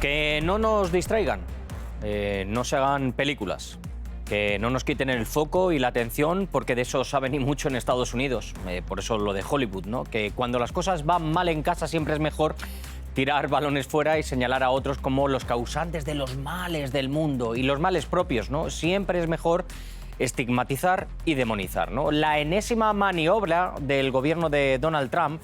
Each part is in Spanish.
Que no nos distraigan, no se hagan películas, que no nos quiten el foco y la atención, porque de eso saben y mucho en Estados Unidos. Por eso lo de Hollywood, ¿no? Que cuando las cosas van mal en casa siempre es mejor tirar balones fuera y señalar a otros como los causantes de los males del mundo y los males propios, ¿no? Siempre es mejor estigmatizar y demonizar, ¿no? La enésima maniobra del gobierno de Donald Trump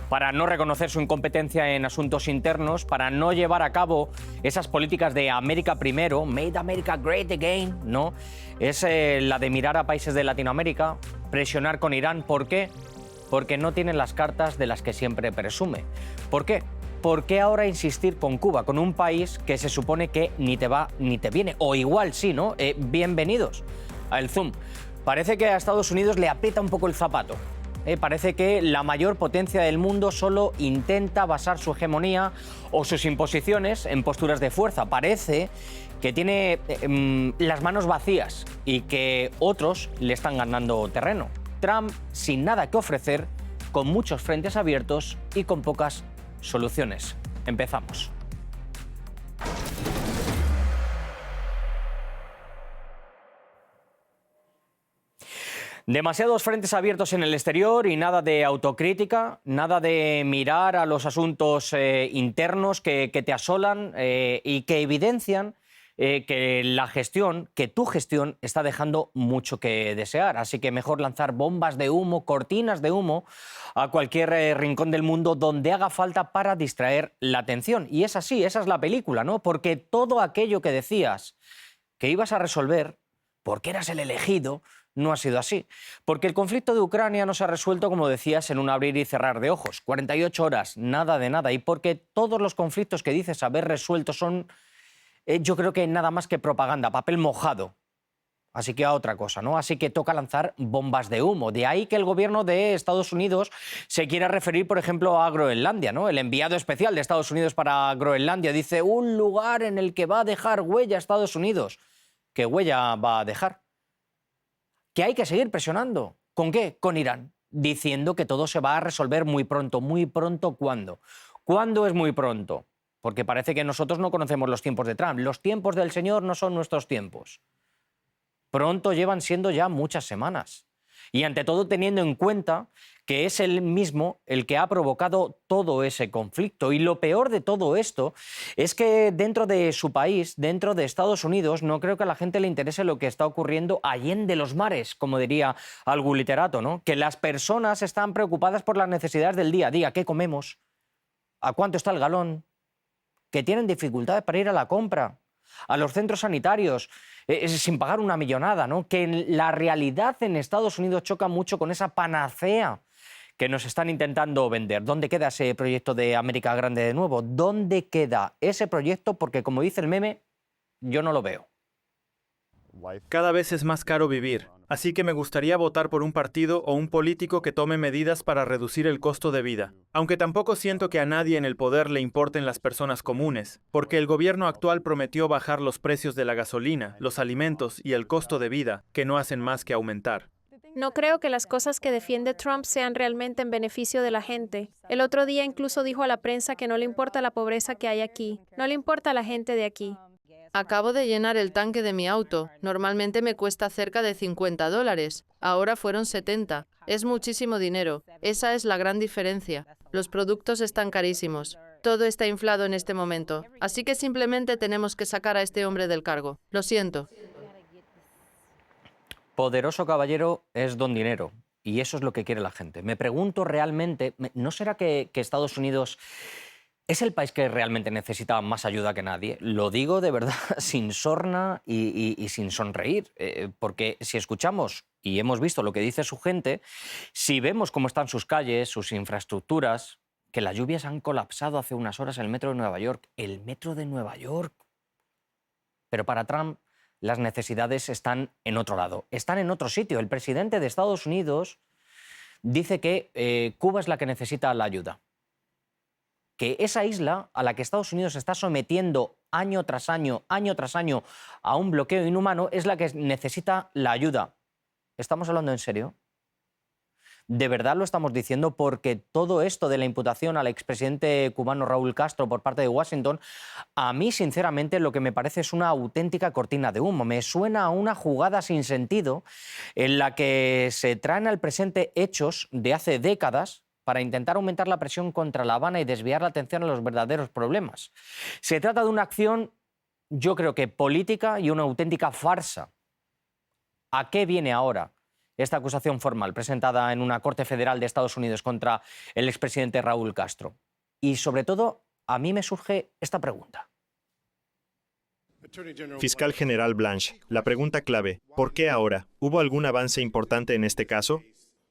para no reconocer su incompetencia en asuntos internos, para no llevar a cabo esas políticas de América primero, Made America Great Again, ¿no? Es la de mirar a países de Latinoamérica, presionar con Irán. ¿Por qué? Porque no tienen las cartas de las que siempre presume. ¿Por qué? ¿Por qué ahora insistir con Cuba, con un país que se supone que ni te va ni te viene? O igual sí, ¿no? Bienvenidos al Zoom. Parece que a Estados Unidos le aprieta un poco el zapato. Parece que la mayor potencia del mundo solo intenta basar su hegemonía o sus imposiciones en posturas de fuerza. Parece que tiene las manos vacías y que otros le están ganando terreno. Trump sin nada que ofrecer, con muchos frentes abiertos y con pocas soluciones. Empezamos. Demasiados frentes abiertos en el exterior y nada de autocrítica, nada de mirar a los asuntos internos que te asolan y que evidencian que la gestión, que tu gestión está dejando mucho que desear. Así que mejor lanzar bombas de humo, cortinas de humo a cualquier rincón del mundo donde haga falta para distraer la atención. Y es así, esa es la película, ¿no? Porque todo aquello que decías que ibas a resolver, porque eras el elegido, no ha sido así. Porque el conflicto de Ucrania no se ha resuelto, como decías, en un abrir y cerrar de ojos. 48 horas, nada de nada. Y porque todos los conflictos que dices haber resuelto son, yo creo que nada más que propaganda, papel mojado. Así que a otra cosa, ¿no? Así que toca lanzar bombas de humo. De ahí que el gobierno de Estados Unidos se quiera referir, por ejemplo, a Groenlandia, ¿no? El enviado especial de Estados Unidos para Groenlandia dice un lugar en el que va a dejar huella Estados Unidos. ¿Qué huella va a dejar? Que hay que seguir presionando. ¿Con qué? Con Irán, diciendo que todo se va a resolver muy pronto. ¿Muy pronto cuándo? ¿Cuándo es muy pronto? Porque parece que nosotros no conocemos los tiempos de Trump. Los tiempos del señor no son nuestros tiempos. Pronto llevan siendo ya muchas semanas. Y ante todo teniendo en cuenta que es él mismo el que ha provocado todo ese conflicto. Y lo peor de todo esto es que dentro de su país, dentro de Estados Unidos, no creo que a la gente le interese lo que está ocurriendo allende los mares, como diría algún literato, ¿no? Que las personas están preocupadas por las necesidades del día a día. ¿Qué comemos? ¿A cuánto está el galón? Que tienen dificultades para ir a la compra, a los centros sanitarios, sin pagar una millonada, ¿no? Que la realidad en Estados Unidos choca mucho con esa panacea que nos están intentando vender. ¿Dónde queda ese proyecto de América Grande de nuevo? ¿Dónde queda ese proyecto? Porque, como dice el meme, yo no lo veo. Cada vez es más caro vivir, así que me gustaría votar por un partido o un político que tome medidas para reducir el costo de vida. Aunque tampoco siento que a nadie en el poder le importen las personas comunes, porque el gobierno actual prometió bajar los precios de la gasolina, los alimentos y el costo de vida, que no hacen más que aumentar. No creo que las cosas que defiende Trump sean realmente en beneficio de la gente. El otro día incluso dijo a la prensa que no le importa la pobreza que hay aquí, no le importa a la gente de aquí. Acabo de llenar el tanque de mi auto. Normalmente me cuesta cerca de $50. Ahora fueron 70. Es muchísimo dinero. Esa es la gran diferencia. Los productos están carísimos. Todo está inflado en este momento. Así que simplemente tenemos que sacar a este hombre del cargo. Lo siento. Poderoso caballero es don dinero. Y eso es lo que quiere la gente. Me pregunto realmente, ¿no será que Estados Unidos es el país que realmente necesita más ayuda que nadie? Lo digo de verdad sin sorna y sin sonreír, porque si escuchamos y hemos visto lo que dice su gente, si vemos cómo están sus calles, sus infraestructuras, que las lluvias han colapsado hace unas horas el metro de Nueva York. El metro de Nueva York. Pero para Trump las necesidades están en otro lado, están en otro sitio. El presidente de Estados Unidos dice que Cuba es la que necesita la ayuda. Que esa isla a la que Estados Unidos está sometiendo año tras año a un bloqueo inhumano es la que necesita la ayuda. ¿Estamos hablando en serio? ¿De verdad lo estamos diciendo? Porque todo esto de la imputación al expresidente cubano Raúl Castro por parte de Washington, a mí sinceramente lo que me parece es una auténtica cortina de humo. Me suena a una jugada sin sentido en la que se traen al presente hechos de hace décadas para intentar aumentar la presión contra La Habana y desviar la atención a los verdaderos problemas. Se trata de una acción, yo creo que política y una auténtica farsa. ¿A qué viene ahora esta acusación formal presentada en una Corte Federal de Estados Unidos contra el expresidente Raúl Castro? Y sobre todo, a mí me surge esta pregunta. Fiscal General Blanche, la pregunta clave, ¿por qué ahora? ¿Hubo algún avance importante en este caso?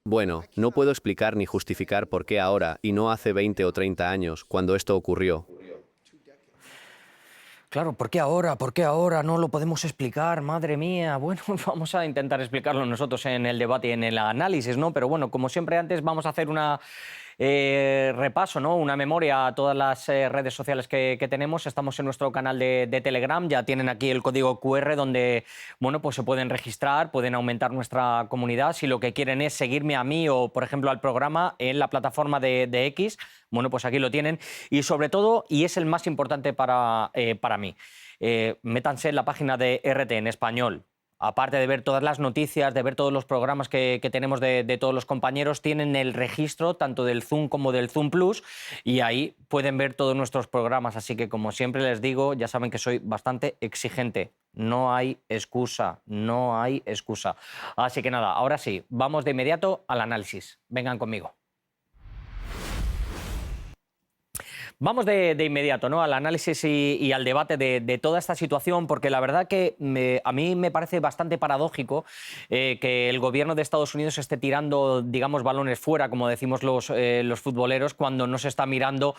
Bueno, no puedo explicar ni justificar por qué ahora y no hace 20 o 30 años, cuando esto ocurrió. Claro, ¿por qué ahora? ¿Por qué ahora? No lo podemos explicar, madre mía. Bueno, vamos a intentar explicarlo nosotros en el debate y en el análisis, ¿no? Pero bueno, como siempre antes vamos a hacer una repaso, ¿no? Una memoria a todas las redes sociales que tenemos. Estamos en nuestro canal de Telegram, ya tienen aquí el código QR donde, bueno, pues se pueden registrar, pueden aumentar nuestra comunidad. Si lo que quieren es seguirme a mí o, por ejemplo, al programa en la plataforma de X, bueno, pues aquí lo tienen. Y sobre todo, y es el más importante para mí, métanse en la página de RT en español. Aparte de ver todas las noticias, de ver todos los programas que tenemos de todos los compañeros, tienen el registro tanto del Zoom como del Zoom Plus y ahí pueden ver todos nuestros programas. Así que, como siempre les digo, ya saben que soy bastante exigente. No hay excusa, no hay excusa. Así que nada, ahora sí, vamos de inmediato al análisis. Vengan conmigo. Vamos de inmediato, ¿no?, al análisis y al debate de toda esta situación, porque la verdad que a mí me parece bastante paradójico que el gobierno de Estados Unidos esté tirando, digamos, balones fuera, como decimos los futboleros, cuando no se está mirando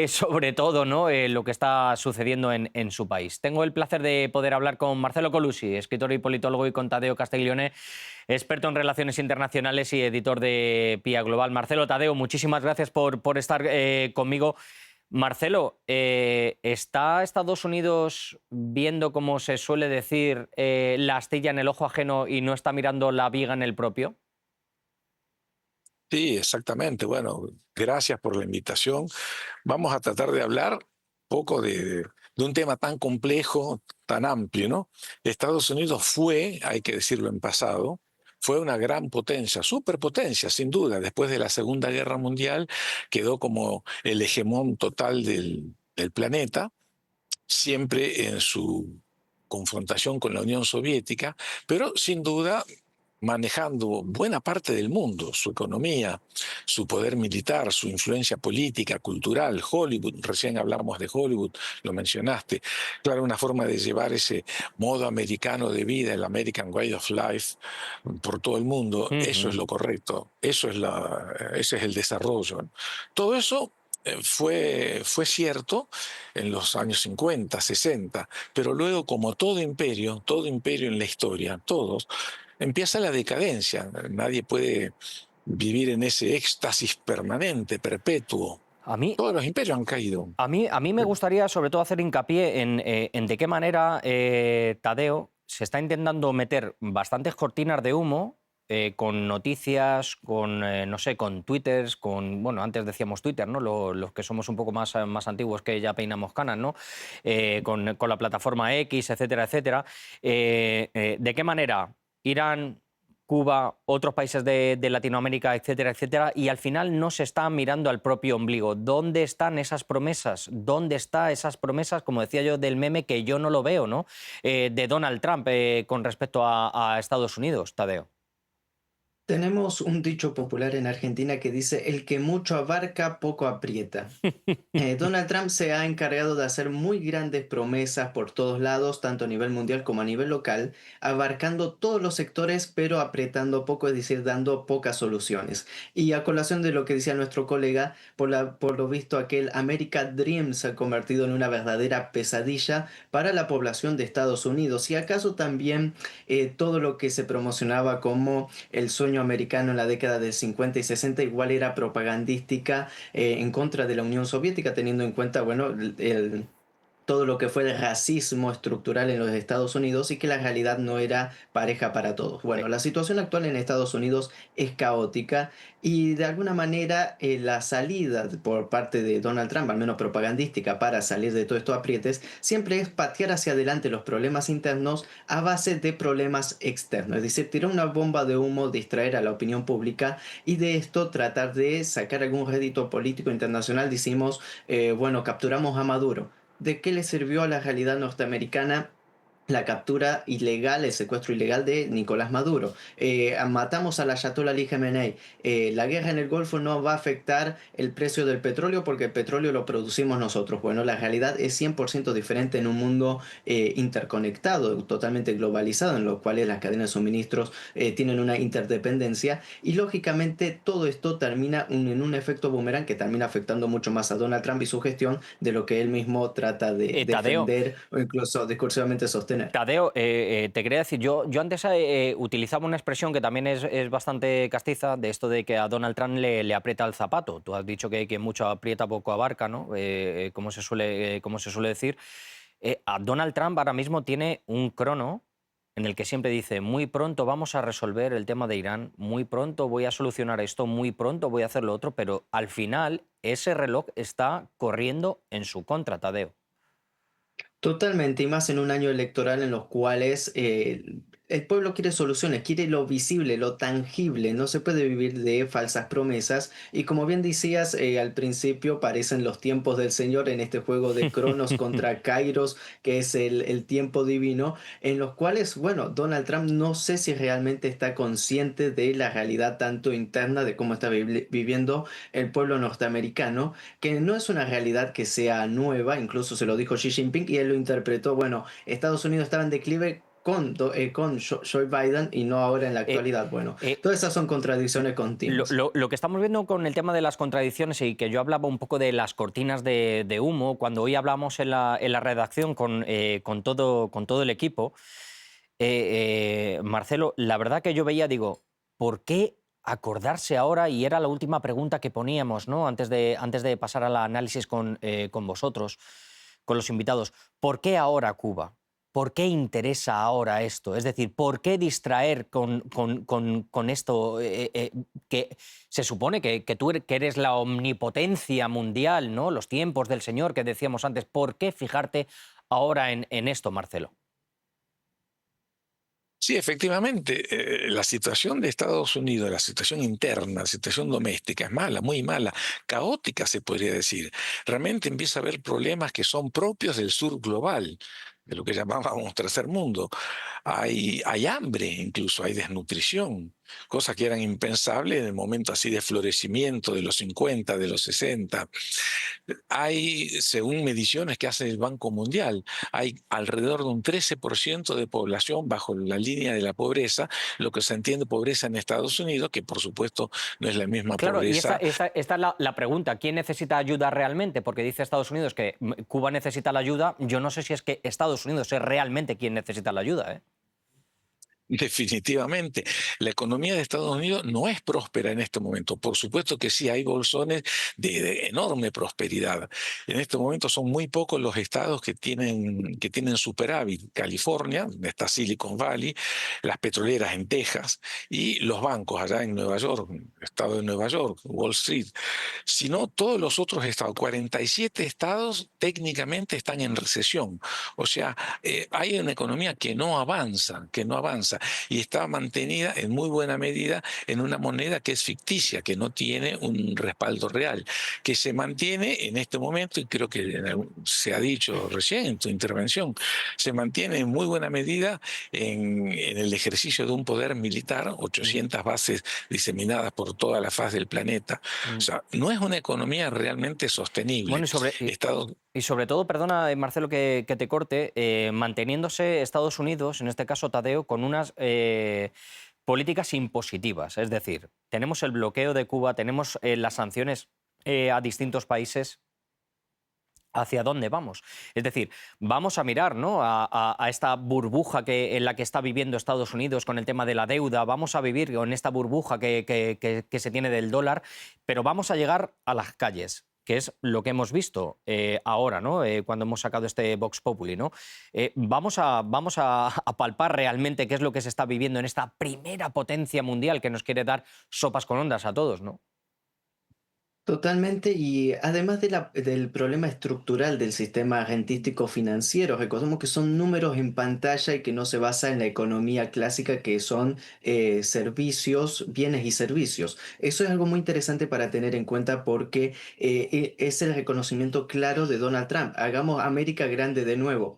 sobre todo, ¿no?, lo que está sucediendo en su país. Tengo el placer de poder hablar con Marcelo Colucci, escritor y politólogo, y con Tadeo Castiglione, experto en relaciones internacionales y editor de PIA Global. Marcelo, Tadeo, muchísimas gracias por estar conmigo. Marcelo, ¿está Estados Unidos viendo, como se suele decir, la astilla en el ojo ajeno y no está mirando la viga en el propio? Sí, exactamente. Bueno, gracias por la invitación. Vamos a tratar de hablar un poco de un tema tan complejo, tan amplio, ¿no? Estados Unidos fue, hay que decirlo en pasado, fue una gran potencia, superpotencia, sin duda. Después de la Segunda Guerra Mundial quedó como el hegemón total del planeta, siempre en su confrontación con la Unión Soviética, pero sin duda manejando buena parte del mundo, su economía, su poder militar, su influencia política, cultural, Hollywood, recién hablamos de Hollywood, lo mencionaste, claro, una forma de llevar ese modo americano de vida, el American Way of Life, por todo el mundo. Eso es lo correcto, ese es el desarrollo. Todo eso fue cierto en los años 50, 60, pero luego, como todo imperio en la historia, todos, empieza la decadencia. Nadie puede vivir en ese éxtasis permanente, perpetuo. A mí, Todos los imperios han caído. a mí me gustaría sobre todo hacer hincapié en de qué manera, Tadeo, se está intentando meter bastantes cortinas de humo con noticias, con, no sé, con twitters, con, bueno, antes decíamos Twitter, ¿no? Los que somos un poco más antiguos, que ya peinamos canas, ¿no? Con la plataforma X, etcétera, etcétera. ¿De qué manera Irán, Cuba, otros países de Latinoamérica, etcétera, etcétera, y al final no se está mirando al propio ombligo? ¿Dónde están esas promesas? ¿Dónde están esas promesas, como decía yo, del meme, que yo no lo veo, ¿no? De Donald Trump con respecto a Estados Unidos, Tadeo? Tenemos un dicho popular en Argentina que dice: el que mucho abarca, poco aprieta. Donald Trump se ha encargado de hacer muy grandes promesas por todos lados, tanto a nivel mundial como a nivel local, abarcando todos los sectores, pero apretando poco, es decir, dando pocas soluciones. Y a colación de lo que decía nuestro colega, por lo visto aquel America Dream se ha convertido en una verdadera pesadilla para la población de Estados Unidos. Y acaso también todo lo que se promocionaba como el sueño americano en la década del 50 y 60 igual era propagandística en contra de la Unión Soviética, teniendo en cuenta, bueno, todo lo que fue el racismo estructural en los Estados Unidos y que la realidad no era pareja para todos. Bueno, la situación actual en Estados Unidos es caótica y de alguna manera la salida por parte de Donald Trump, al menos propagandística, para salir de todos estos aprietes, siempre es patear hacia adelante los problemas internos a base de problemas externos. Es decir, tirar una bomba de humo, distraer a la opinión pública y de esto tratar de sacar algún rédito político internacional. Decimos, bueno, capturamos a Maduro. ¿De qué le sirvió a la realidad norteamericana la captura ilegal, el secuestro ilegal de Nicolás Maduro? Matamos al Ayatollah Ali Khamenei. La guerra en el Golfo no va a afectar el precio del petróleo porque el petróleo lo producimos nosotros. Bueno, la realidad es 100% diferente en un mundo interconectado, totalmente globalizado, en los cuales las cadenas de suministros tienen una interdependencia y lógicamente todo esto termina en un efecto boomerang que termina afectando mucho más a Donald Trump y su gestión de lo que él mismo trata de Tadeo, defender o incluso discursivamente sostener. Tadeo, te quería decir, yo antes utilizaba una expresión que también es bastante castiza, de esto de que a Donald Trump le aprieta el zapato. Tú has dicho que mucho aprieta, poco abarca, ¿no? Como se suele decir. A Donald Trump ahora mismo tiene un crono en el que siempre dice, muy pronto vamos a resolver el tema de Irán, muy pronto voy a solucionar esto, muy pronto voy a hacer lo otro, pero al final ese reloj está corriendo en su contra, Tadeo. Totalmente, y más en un año electoral en los cuales el pueblo quiere soluciones, quiere lo visible, lo tangible, no se puede vivir de falsas promesas. Y como bien decías al principio, parecen los tiempos del Señor en este juego de Cronos contra Kairos, que es el tiempo divino, en los cuales, bueno, Donald Trump no sé si realmente está consciente de la realidad tanto interna de cómo está viviendo el pueblo norteamericano, que no es una realidad que sea nueva, incluso se lo dijo Xi Jinping y él lo interpretó, bueno, Estados Unidos estaba en declive con Joe Biden y no ahora en la actualidad. Bueno, todas esas son contradicciones continuas. Lo que estamos viendo con el tema de las contradicciones y que yo hablaba un poco de las cortinas de humo, cuando hoy hablamos en la redacción con todo el equipo, Marcelo, la verdad que yo veía, digo, ¿por qué acordarse ahora? Y era la última pregunta que poníamos, ¿no? Antes de pasar al análisis con vosotros, con los invitados. ¿Por qué ahora Cuba? ¿Por qué interesa ahora esto? Es decir, ¿por qué distraer con esto que se supone que tú que eres la omnipotencia mundial, ¿no? Los tiempos del Señor que decíamos antes. ¿Por qué fijarte ahora en esto, Marcelo? Sí, efectivamente, la situación de Estados Unidos, la situación interna, la situación doméstica es mala, muy mala, caótica se podría decir. Realmente empieza a haber problemas que son propios del sur global, de lo que llamábamos tercer mundo. Hay hambre, incluso hay desnutrición, cosas que eran impensables en el momento así de florecimiento de los 50, de los 60. Hay, según mediciones que hace el Banco Mundial, hay alrededor de un 13% de población bajo la línea de la pobreza, lo que se entiende pobreza en Estados Unidos, que por supuesto no es la misma Claro, y pobreza. esta es la pregunta. ¿Quién necesita ayuda realmente? Porque dice Estados Unidos que Cuba necesita la ayuda. Yo no sé si es que Estados Unidos es realmente quien necesita la ayuda, ¿eh? Definitivamente, la economía de Estados Unidos no es próspera en este momento. Por supuesto que sí, hay bolsones de enorme prosperidad. En este momento son muy pocos los estados que tienen superávit. California, donde está Silicon Valley, las petroleras en Texas y los bancos allá en Nueva York, el estado de Nueva York, Wall Street. Sino todos los otros estados, 47 estados técnicamente están en recesión. O sea, hay una economía que no avanza, y está mantenida en muy buena medida en una moneda que es ficticia, que no tiene un respaldo real, que se mantiene en este momento, y creo que se ha dicho recién en tu intervención, se mantiene en muy buena medida en el ejercicio de un poder militar, 800 bases diseminadas por toda la faz del planeta. O sea, no es una economía realmente sostenible. Bueno, y sobre todo, perdona, Marcelo, que te corte, manteniéndose Estados Unidos, en este caso Tadeo, con unas políticas impositivas. Es decir, tenemos el bloqueo de Cuba, tenemos las sanciones a distintos países. ¿Hacia dónde vamos? Es decir, vamos a mirar, ¿no?, a esta burbuja en la que está viviendo Estados Unidos con el tema de la deuda, vamos a vivir con esta burbuja que se tiene del dólar, pero vamos a llegar a las calles. que es lo que hemos visto ahora, ¿no? Cuando hemos sacado este Vox Populi, ¿no? Vamos a palpar realmente qué es lo que se está viviendo en esta primera potencia mundial que nos quiere dar sopas con ondas a todos, ¿no? Totalmente, y además del problema estructural del sistema rentístico financiero, recordemos que son números en pantalla y que no se basa en la economía clásica, que son servicios, bienes y servicios. Eso es algo muy interesante para tener en cuenta porque es el reconocimiento claro de Donald Trump. Hagamos América grande de nuevo.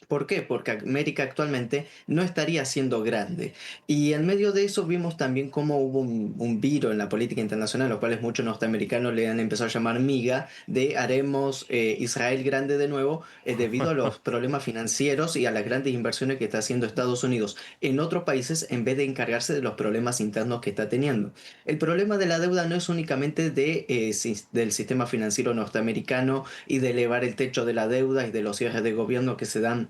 ¿Por qué? Porque América actualmente no estaría siendo grande. Y en medio de eso vimos también cómo hubo un viro en la política internacional, los cuales muchos norteamericanos le han empezado a llamar miga, de haremos Israel grande de nuevo, debido a los problemas financieros y a las grandes inversiones que está haciendo Estados Unidos en otros países en vez de encargarse de los problemas internos que está teniendo. El problema de la deuda no es únicamente del sistema financiero norteamericano y de elevar el techo de la deuda y de los cierres de gobierno que se dan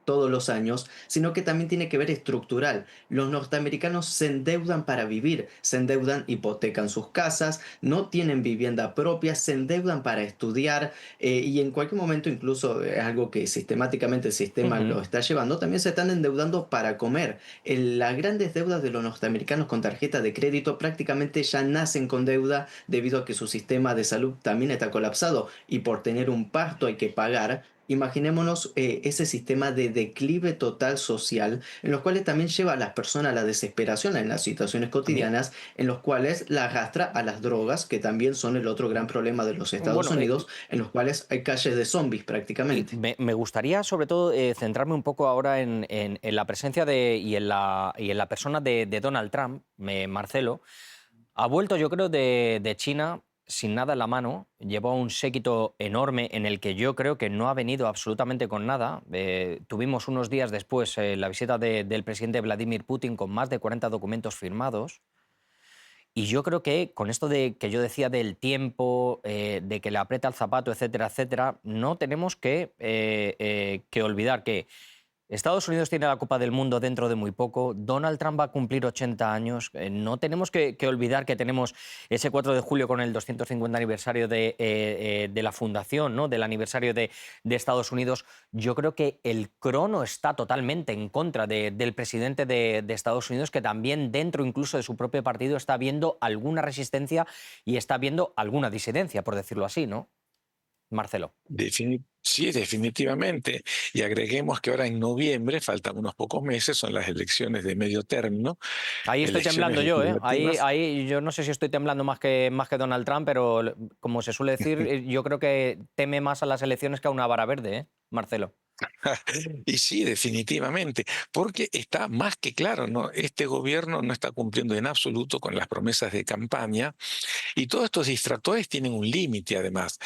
todos los años, sino que también tiene que ver estructural. Los norteamericanos se endeudan para vivir, se endeudan, hipotecan sus casas, no tienen vivienda propia, se endeudan para estudiar, y en cualquier momento, incluso es algo que sistemáticamente el sistema lo está llevando, también se están endeudando para comer. Las grandes deudas de los norteamericanos con tarjeta de crédito prácticamente ya nacen con deuda debido a que su sistema de salud también está colapsado y por tener un parto hay que pagar. Imaginémonos ese sistema de declive total social, en los cuales también lleva a las personas a la desesperación en las situaciones cotidianas, en los cuales la arrastra a las drogas, que también son el otro gran problema de los Estados Bueno, Unidos, en los cuales hay calles de zombies y prácticamente. me gustaría, sobre todo, centrarme un poco ahora en la presencia y en la persona de Donald Trump, Marcelo. Ha vuelto, yo creo, de China sin nada en la mano. Llevó un séquito enorme en el que yo creo que no ha venido absolutamente con nada. Tuvimos unos días después la visita del presidente Vladimir Putin con más de 40 documentos firmados. Y yo creo que con esto de que yo decía del tiempo, de que le aprieta el zapato, etcétera, etcétera, no tenemos que olvidar que Estados Unidos tiene la Copa del Mundo dentro de muy poco. Donald Trump va a cumplir 80 años. No tenemos que olvidar que tenemos ese 4 de julio con el 250 aniversario de la fundación, ¿no? Del aniversario de Estados Unidos. Yo creo que el crono está totalmente en contra del presidente de Estados Unidos, que también dentro incluso de su propio partido está viendo alguna resistencia y está viendo alguna disidencia, por decirlo así, ¿no? Marcelo. Sí, definitivamente. Y agreguemos que ahora en noviembre, faltan unos pocos meses, son las elecciones de medio término, Ahí estoy elecciones temblando yo, ¿eh? legislativas. Ahí yo no sé si estoy temblando más que Donald Trump, pero como se suele decir, yo creo que teme más a las elecciones que a una vara verde, ¿eh, Marcelo? Y sí, definitivamente, porque está más que claro, ¿no? Este gobierno no está cumpliendo en absoluto con las promesas de campaña y todos estos distractores tienen un límite además.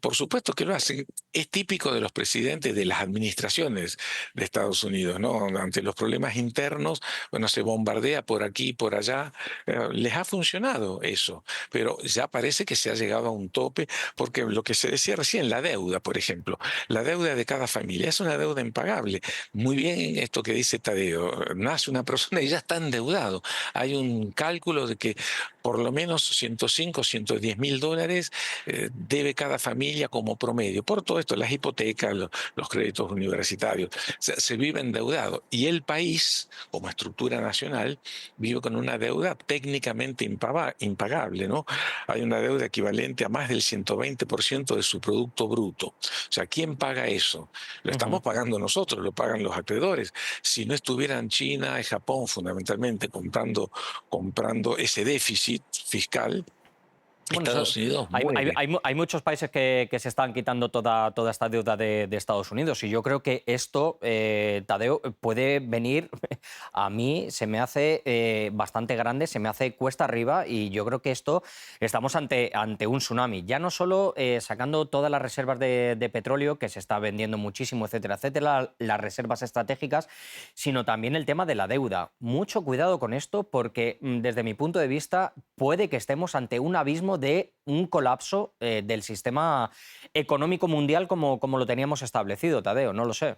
Por supuesto que lo hacen. Es típico de los presidentes de las administraciones de Estados Unidos, ¿no? Ante los problemas internos, bueno, se bombardea por aquí y por allá. Les ha funcionado eso, pero ya parece que se ha llegado a un tope, porque lo que se decía recién, la deuda, por ejemplo, la deuda de cada familia es una deuda impagable. Muy bien esto que dice Tadeo, nace una persona y ya está endeudado. Hay un cálculo de que por lo menos 105, 110 mil dólares debe cada familia como promedio. Por todo esto, las hipotecas, los créditos universitarios, se vive endeudado. Y el país, como estructura nacional, vive con una deuda técnicamente impagable, ¿no? Hay una deuda equivalente a más del 120% de su producto bruto. O sea, ¿quién paga eso? Lo estamos pagando nosotros, lo pagan los acreedores. Si no estuvieran China y Japón fundamentalmente comprando ese déficit fiscal, Bueno, Estados Unidos hay, hay- muere. hay mu- hay muchos países que se están quitando toda esta deuda de Estados Unidos y yo creo que esto, Tadeo, puede venir, a mí se me hace bastante grande, se me hace cuesta arriba y yo creo que esto estamos ante un tsunami. Ya no solo sacando todas las reservas de petróleo, que se está vendiendo muchísimo, etcétera, etcétera, las reservas estratégicas, sino también el tema de la deuda. Mucho cuidado con esto porque desde mi punto de vista puede que estemos ante un abismo de un colapso del sistema económico mundial como lo teníamos establecido, Tadeo, no lo sé.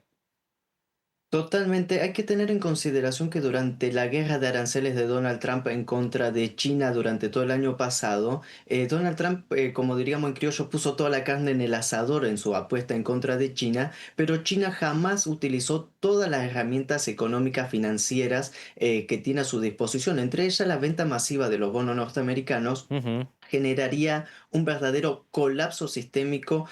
Totalmente, hay que tener en consideración que durante la guerra de aranceles de Donald Trump en contra de China durante todo el año pasado, Donald Trump, como diríamos en criollo, puso toda la carne en el asador en su apuesta en contra de China, pero China jamás utilizó todas las herramientas económicas financieras que tiene a su disposición, entre ellas la venta masiva de los bonos norteamericanos. Ujú. Generaría un verdadero colapso sistémico,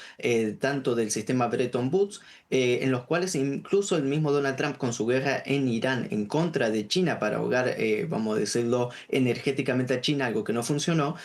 tanto del sistema Bretton Woods, en los cuales incluso el mismo Donald Trump con su guerra en Irán en contra de China para ahogar, vamos a decirlo, energéticamente a China, algo que no funcionó,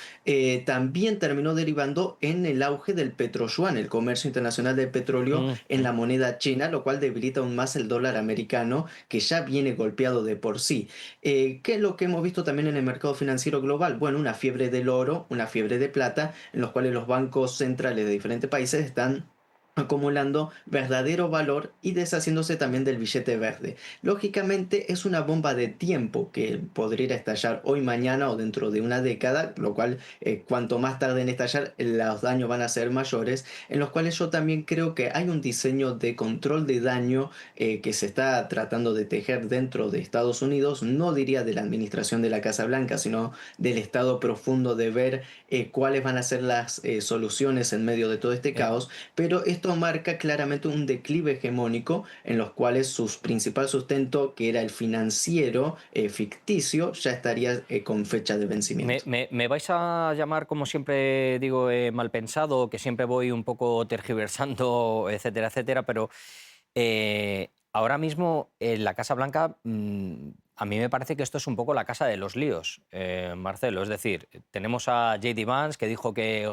también terminó derivando en el auge del petroyuan, el comercio internacional del petróleo en Ujú. la moneda china, lo cual debilita aún más el dólar americano, que ya viene golpeado de por sí. ¿Qué es lo que hemos visto también en el mercado financiero global? Bueno, una fiebre del oro, una fiebre de plata, en los cuales los bancos centrales de diferentes países están acumulando verdadero valor y deshaciéndose también del billete verde. Lógicamente es una bomba de tiempo que podría estallar hoy, mañana o dentro de una década, lo cual cuanto más tarde en estallar los daños van a ser mayores, en los cuales yo también creo que hay un diseño de control de daño que se está tratando de tejer dentro de Estados Unidos, no diría de la administración de la Casa Blanca, sino del estado profundo de ver cuáles van a ser las soluciones en medio de todo este Eh, caos, pero esto marca claramente un declive hegemónico en los cuales su principal sustento, que era el financiero ficticio, ya estaría con fecha de vencimiento. me vais a llamar, como siempre digo, mal pensado, que siempre voy un poco tergiversando, etcétera, etcétera, pero ahora mismo en la Casa Blanca, a mí me parece que esto es un poco la casa de los líos, Marcelo. Es decir, tenemos a J.D. Vance, que dijo que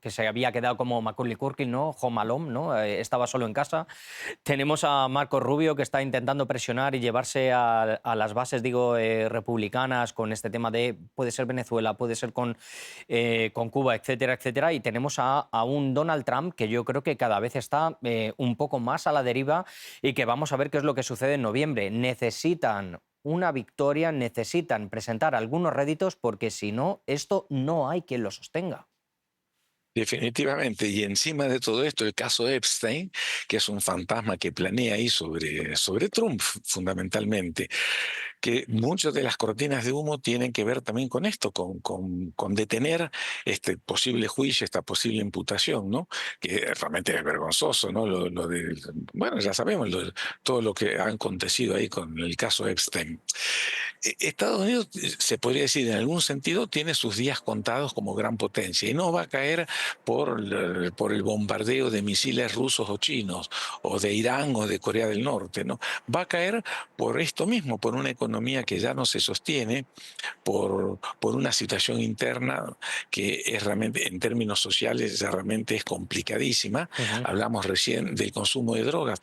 se había quedado como Macaulay Culkin, ¿no? Home Alone, ¿no? Estaba solo en casa. Tenemos a Marco Rubio, que está intentando presionar y llevarse a las bases, digo, republicanas con este tema de, puede ser Venezuela, puede ser con Cuba, etcétera, etcétera. Y tenemos a un Donald Trump que yo creo que cada vez está un poco más a la deriva y que vamos a ver qué es lo que sucede en noviembre. Necesitan una victoria, necesitan presentar algunos réditos porque si no, esto no hay quien lo sostenga. Definitivamente, y encima de todo esto, el caso Epstein, que es un fantasma que planea ahí sobre Trump, fundamentalmente, que muchas de las cortinas de humo tienen que ver también con esto, con detener este posible juicio, esta posible imputación, ¿no? Que realmente es vergonzoso, ¿no? Bueno, ya sabemos todo lo que ha acontecido ahí con el caso Epstein. Estados Unidos, se podría decir, en algún sentido, tiene sus días contados como gran potencia y no va a caer por el bombardeo de misiles rusos o chinos, o de Irán o de Corea del Norte, ¿no? Va a caer por esto mismo, por una economía que ya no se sostiene, por una situación interna que es realmente, en términos sociales, ya realmente es complicadísima. Ujú. Hablamos recién del consumo de drogas.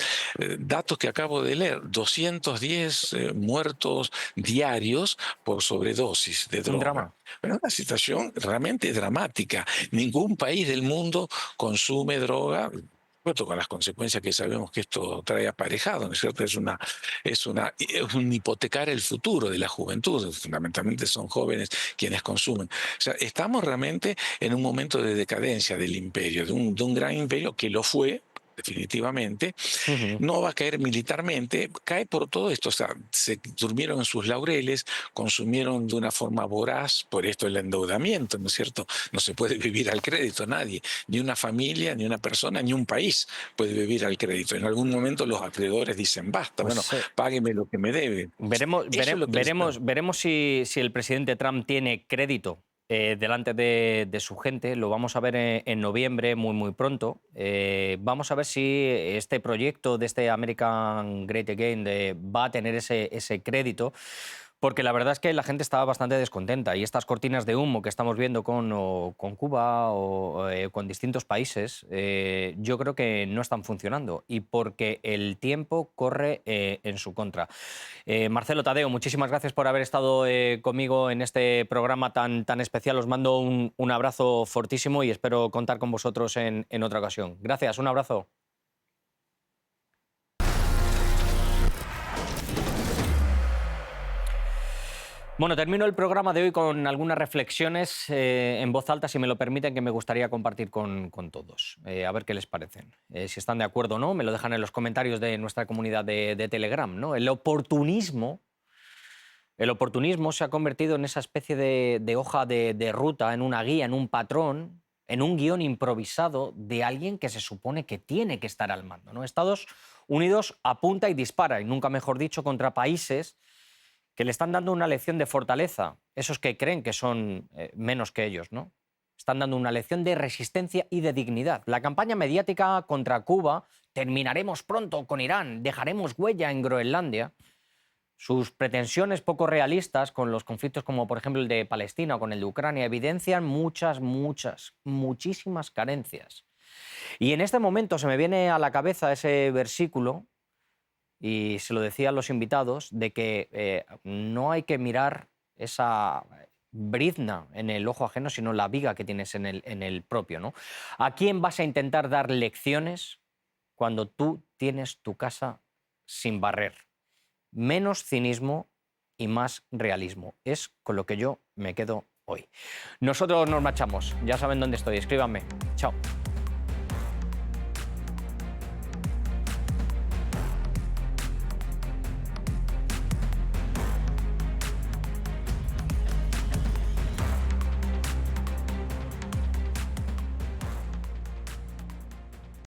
Datos que acabo de leer, 210 muertos diarios por sobredosis de Un droga. drama. Pero una situación realmente dramática. Ningún país del mundo consume droga, con las consecuencias que sabemos que esto trae aparejado, ¿no es cierto? Es un hipotecar el futuro de la juventud, fundamentalmente son jóvenes quienes consumen. O sea, estamos realmente en un momento de decadencia del imperio, de un gran imperio que lo fue, definitivamente. Ujú. No va a caer militarmente, cae por todo esto. O sea, se durmieron en sus laureles, consumieron de una forma voraz, por esto el endeudamiento, ¿no es cierto? No se puede vivir al crédito, nadie, ni una familia, ni una persona, ni un país puede vivir al crédito. En algún momento los acreedores dicen, basta, bueno, Pues págueme lo que me debe. Eso es lo que veremos si el presidente Trump tiene crédito delante de su gente. Lo vamos a ver en noviembre, muy, muy pronto. Vamos a ver si este proyecto de este American Great Again va a tener ese crédito. Porque la verdad es que la gente estaba bastante descontenta y estas cortinas de humo que estamos viendo con Cuba o con distintos países, yo creo que no están funcionando y porque el tiempo corre en su contra. Marcelo, Tadeo, muchísimas gracias por haber estado conmigo en este programa tan especial. Os mando un abrazo fortísimo y espero contar con vosotros en otra ocasión. Gracias, un abrazo. Bueno, termino el programa de hoy con algunas reflexiones en voz alta, si me lo permiten, que me gustaría compartir con todos. A ver qué les parecen. Si están de acuerdo o no, me lo dejan en los comentarios de nuestra comunidad de Telegram, ¿no? El oportunismo se ha convertido en esa especie de hoja de ruta, en una guía, en un patrón, en un guión improvisado de alguien que se supone que tiene que estar al mando, ¿no? Estados Unidos apunta y dispara, y nunca mejor dicho, contra países que le están dando una lección de fortaleza, esos que creen que son menos que ellos, ¿no? Están dando una lección de resistencia y de dignidad. La campaña mediática contra Cuba, terminaremos pronto con Irán, dejaremos huella en Groenlandia, sus pretensiones poco realistas con los conflictos como por ejemplo el de Palestina o con el de Ucrania evidencian muchísimas carencias. Y en este momento se me viene a la cabeza ese versículo, y se lo decía a los invitados, de que no hay que mirar esa brizna en el ojo ajeno, sino la viga que tienes en el propio, ¿no? ¿A quién vas a intentar dar lecciones cuando tú tienes tu casa sin barrer? Menos cinismo y más realismo. Es con lo que yo me quedo hoy. Nosotros nos marchamos. Ya saben dónde estoy. Escríbanme. Chao.